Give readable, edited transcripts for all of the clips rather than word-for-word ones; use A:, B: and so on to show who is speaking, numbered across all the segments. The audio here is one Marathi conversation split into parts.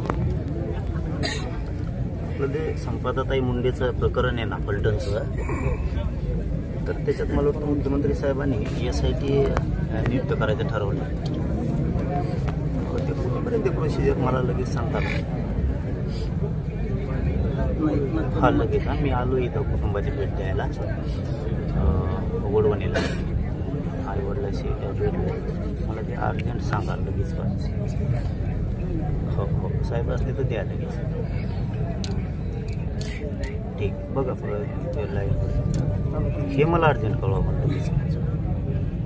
A: सांगतो, आपलं ते संपदाताई मुंडेचं प्रकरण आहे ना पलटणचं, तर त्याच्यात मला वाटतं मुख्यमंत्री साहेबांनी SIT नियुक्त करायचं ठरवलं. ते कुठपर्यंत प्रोसिजर मला लगेच सांगतात. हा लगेच मी आलो इथं कुटुंबाची भेट द्यायला वडवणीला, आईवडिलाशी भेटले. मला ते अर्जंट सांगा लगेच. हो हो साहेब असले तर द्या लगेच. ठीक बघा हे मला अर्जंट कळवा म्हणलं लगेच.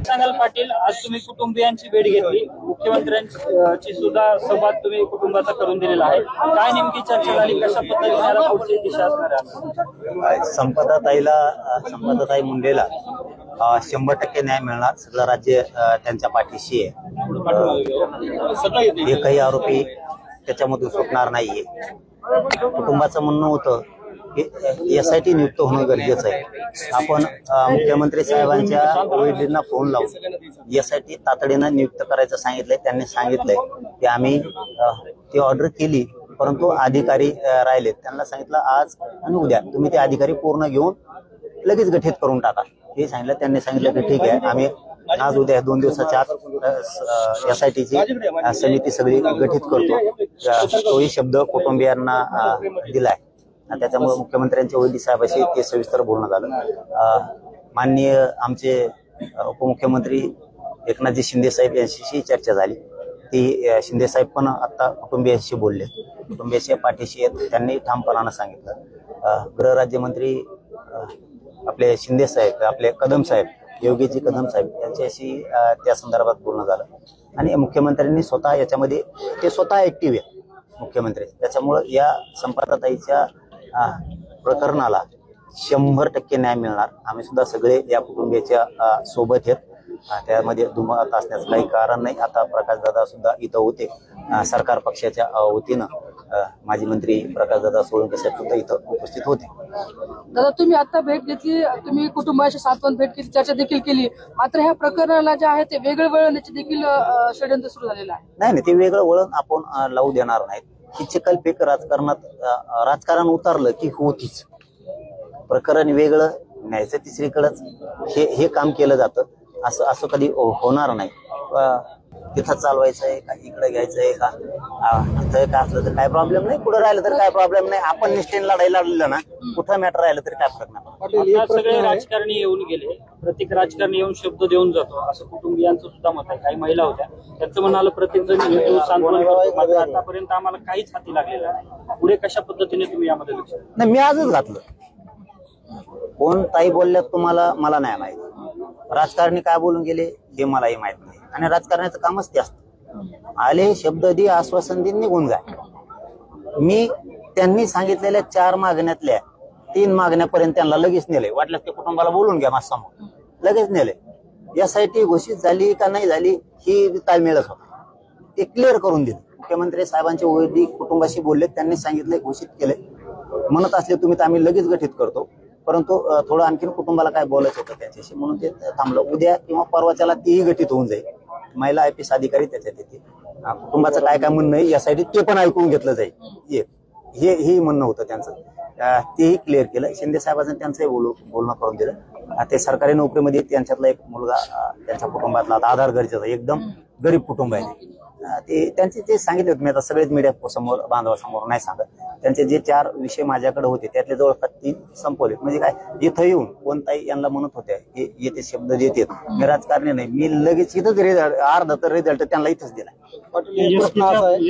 B: सांगाल पाटील, आज तुम्ही कुटुंबियांची भेट घेतली, मुख्यमंत्र्यांची सुद्धा संवाद तुम्ही कुटुंबाचा करून दिलेला आहे. काय नेमकी चर्चा झाली, कशा पद्धतीने पुढची दिशा असणार आहे?
A: संपदाताई मुंडेला 100% न्याय मिळणार. सगळं राज्य त्यांच्या पाठीशी आहे. एकही आरोपी त्याच्यामधून सुटणार नाहीये. कुटुंबाचं म्हणणं होतं की SIT नियुक्त होणं गरजेचं आहे. आपण मुख्यमंत्री साहेबांच्या वडिलांना फोन लावून SIT तातडीनं नियुक्त करायचं सांगितलंय. त्यांनी सांगितलंय की आम्ही ती ऑर्डर केली, परंतु अधिकारी राहिलेत. त्यांना सांगितलं आज आणि उद्या तुम्ही ते अधिकारी पूर्ण घेऊन लगेच गठीत करून टाका. हे सांगितलं. त्यांनी सांगितलं की ठीक आहे, आम्ही आज उद्या 2 दिवसाच्या आत SITची समिती सगळी गठीत करतो. तोही शब्द कुटुंबियांना दिलाय. त्याच्यामुळे मुख्यमंत्र्यांच्या वडील साहेबांशी ते सविस्तर बोलणं झालं. माननीय आमचे उपमुख्यमंत्री एकनाथजी शिंदे साहेब यांच्याशी चर्चा झाली. ती शिंदे साहेब पण आता कुटुंबियांशी बोलले, कुटुंबियांच्या पाठीशी आहेत. त्यांनी ठामपणानं सांगितलं. गृहराज्यमंत्री आपले शिंदे साहेब, आपले कदम साहेब, योगीजी कदम साहेब यांच्याशी त्या संदर्भात बोलणं झालं. आणि मुख्यमंत्र्यांनी स्वतः याच्यामध्ये ते स्वतः ऍक्टिव्ह आहे मुख्यमंत्री. त्याच्यामुळं या संपदाताईच्या प्रकरणाला 100% न्याय मिळणार. आम्ही सुद्धा सगळे या कुटुंबियाच्या सोबत आहेत. त्यामध्ये दुमत असण्याचं काही कारण नाही. आता प्रकाशदादा सुद्धा इथं होते. सरकार पक्षाच्या वतीनं माजी मंत्री प्रकाशदादा सोळंके साहेब सुद्धा इथं उपस्थित होते.
C: दादा, तुम्ही आता भेट घेतली, तुम्ही कुटुंबाशी सातवन भेट केली, चर्चा देखील केली, मात्र ह्या प्रकरणाला जे आहे ते वेगळं वळण्याचे देखील षडयंत्र सुरू झालेलं आहे.
A: नाही, ते वेगळं वळण आपण लावू देणार नाहीत. ही चिखलफेक राजकारण उतरलं की होतीच. प्रकरण वेगळं न्यायचं तिसरीकडंच हे काम केलं जातं. असं कधी होणार नाही. तिथं चालवायचंय का, इकडे घ्यायचंय का, इथं काय असलं तर काय प्रॉब्लेम नाही, कुठं राहिलं तर काय प्रॉब्लेम नाही. आपण निष्ठेने लढायला लागलं ना, कुठं मॅटर राहिलं तरी काय फरक नाही.
B: सगळे राजकारणी येऊन गेले, प्रत्येक राजकारणी येऊन शब्द देऊन जातो असं कुटुंबियांचं सुद्धा मत आहे. काही महिला होत्या, त्यांचं म्हणणं आलं प्रत्येक जण सांत्वन करतो, मात्र आतापर्यंत आम्हाला काहीच हाती लागलेलं नाही. पुढे कशा पद्धतीने तुम्ही यामध्ये लक्ष?
A: नाही, मी आजच घातलं. कोण ताई बोलल्यात तुम्हाला, मला नाही माहिती. राजकारणी काय बोलून गेले हे मलाही माहित नाही. आणि राजकारणाचं कामच ते असतं. आले, शब्द दे, आश्वासन दे, निघून जाय. मी त्यांनी सांगितलेल्या 4 मागण्यातल्या 3 मागण्यापर्यंत त्यांना लगेच नेले. वाटल्यास ते कुटुंबाला बोलून घ्या माझ्या समोर, लगेच नेले. SIT घोषित झाली का नाही झाली ही ताळमेळच होता. ते क्लिअर करून दिले. मुख्यमंत्री साहेबांचे वडील कुटुंबाशी बोलले, त्यांनी सांगितले, घोषित केले. म्हणत असले तुम्ही तर आम्ही लगेच गठीत करतो, परंतु थोडं आणखीन कुटुंबाला काय बोलायचं होतं त्याच्याशी, म्हणून ते थांबलं. उद्या किंवा परवाच्याला तीही गठीत होऊन जाईल. महिला IPS अधिकारी त्याच्यात येते. कुटुंबाचं काय काय म्हणणं आहे SIT ते पण ऐकून घेतलं जाईल. हे म्हणणं होतं त्यांचं. तेही क्लिअर केलं. शिंदे साहेबांचं त्यांचंही बोलणं करून दिलं. ते सरकारी नोकरीमध्ये त्यांच्यातला एक मुलगा, त्यांच्या कुटुंबातला आधार गरजेचा, एकदम गरीब कुटुंब आहे. त्यांचे ते सांगितले होते. मी आता सगळेच मीडिया समोर, बांधवासमोर नाही सांगत. त्यांचे जे 4 विषय माझ्याकडे होते त्यातले जवळपास 3 संपवले. म्हणजे काय, इथं येऊन कोणताही यांना म्हणत होत्या येते शब्द देतात, मी राजकारणी नाही, मी लगेच इथंच अर्धा तर रिझल्ट त्यांना इथंच दिला.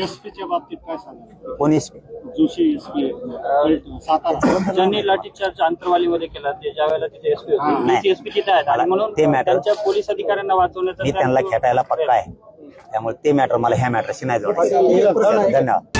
B: एसपीच्या बाबतीत काय सांगा?
A: कोण SP?
B: जोशी SP सातारा, ज्यांनी लाठीचार्ज अंतरवालीमध्ये केला, ते ज्या वेळेला तिथे SP होते, SP तिथे आहेत म्हणून त्यांच्या पोलीस अधिकाऱ्यांना वाचवण्याचा
A: मी त्यांना खेटायला पक्का आहे. त्यामुळे ते मॅटर मला ह्या मॅटरशी नाही जोडायचं. धन्यवाद.